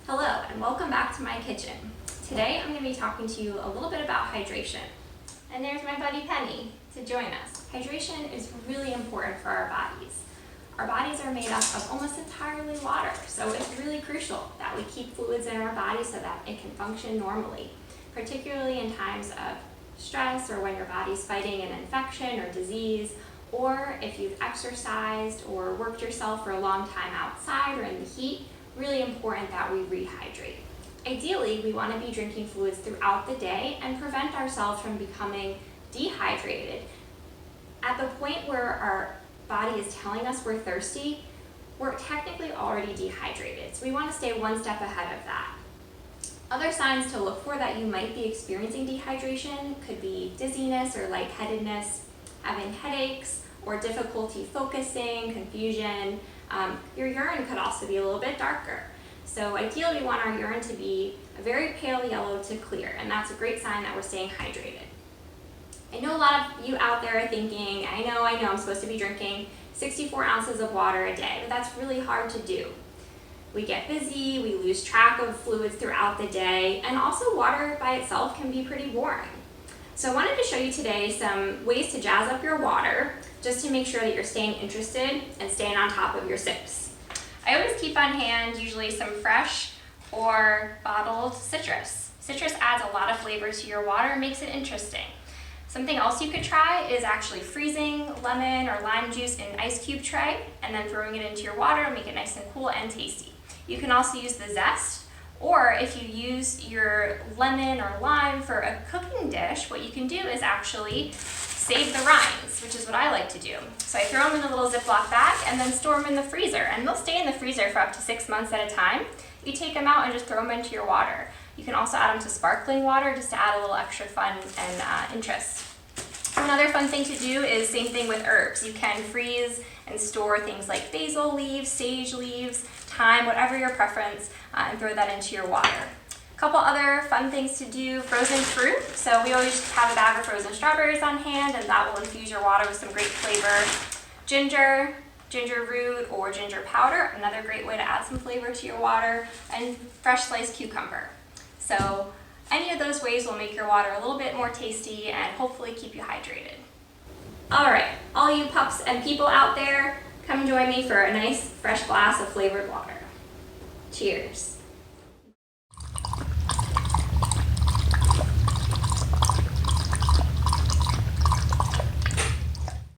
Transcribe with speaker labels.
Speaker 1: Hello and welcome back to my kitchen. Today I'm going to be talking to you a little bit about hydration. And there's my buddy Penny to join us. Hydration is really important for our bodies. Our bodies are made up of almost entirely water, so it's really crucial that we keep fluids in our body so that it can function normally, particularly in times of stress or when your body's fighting an infection or disease, or if you've exercised or worked yourself for a long time outside or in the heat. Really important that we rehydrate. Ideally, we want to be drinking fluids throughout the day and prevent ourselves from becoming dehydrated. At the point where our body is telling us we're thirsty, we're technically already dehydrated, so we want to stay one step ahead of that. Other signs to look for that you might be experiencing dehydration could be dizziness or lightheadedness, having headaches, or difficulty focusing, confusion. Your urine could also be a little bit darker. So ideally we want our urine to be a very pale yellow to clear, and that's a great sign that we're staying hydrated. I know a lot of you out there are thinking, I know, I'm supposed to be drinking 64 ounces of water a day, but that's really hard to do. We get busy, we lose track of fluids throughout the day, and also water by itself can be pretty boring. So I wanted to show you today some ways to jazz up your water, just to make sure that you're staying interested and staying on top of your sips. I always keep on hand usually some fresh or bottled citrus. Citrus adds a lot of flavor to your water and makes it interesting. Something else you could try is actually freezing lemon or lime juice in an ice cube tray and then throwing it into your water, make it nice and cool and tasty. You can also use the zest, or if you use your lemon or lime for a cooking dish, what you can do is actually save the rinds, which is what I like to do. So I throw them in a little Ziploc bag and then store them in the freezer, and they'll stay in the freezer for up to 6 months at a time. You take them out and just throw them into your water. You can also add them to sparkling water just to add a little extra fun and interest. Another fun thing to do is same thing with herbs. You can freeze and store things like basil leaves, sage leaves, thyme, whatever your preference, and throw that into your water. A couple other fun things to do, frozen fruit. So we always have a bag of frozen strawberries on hand, and that will infuse your water with some great flavor. Ginger root or ginger powder, another great way to add some flavor to your water, and fresh sliced cucumber. So any of those ways will make your water a little bit more tasty and hopefully keep you hydrated. All right, all you pups and people out there, come join me for a nice fresh glass of flavored water. Cheers.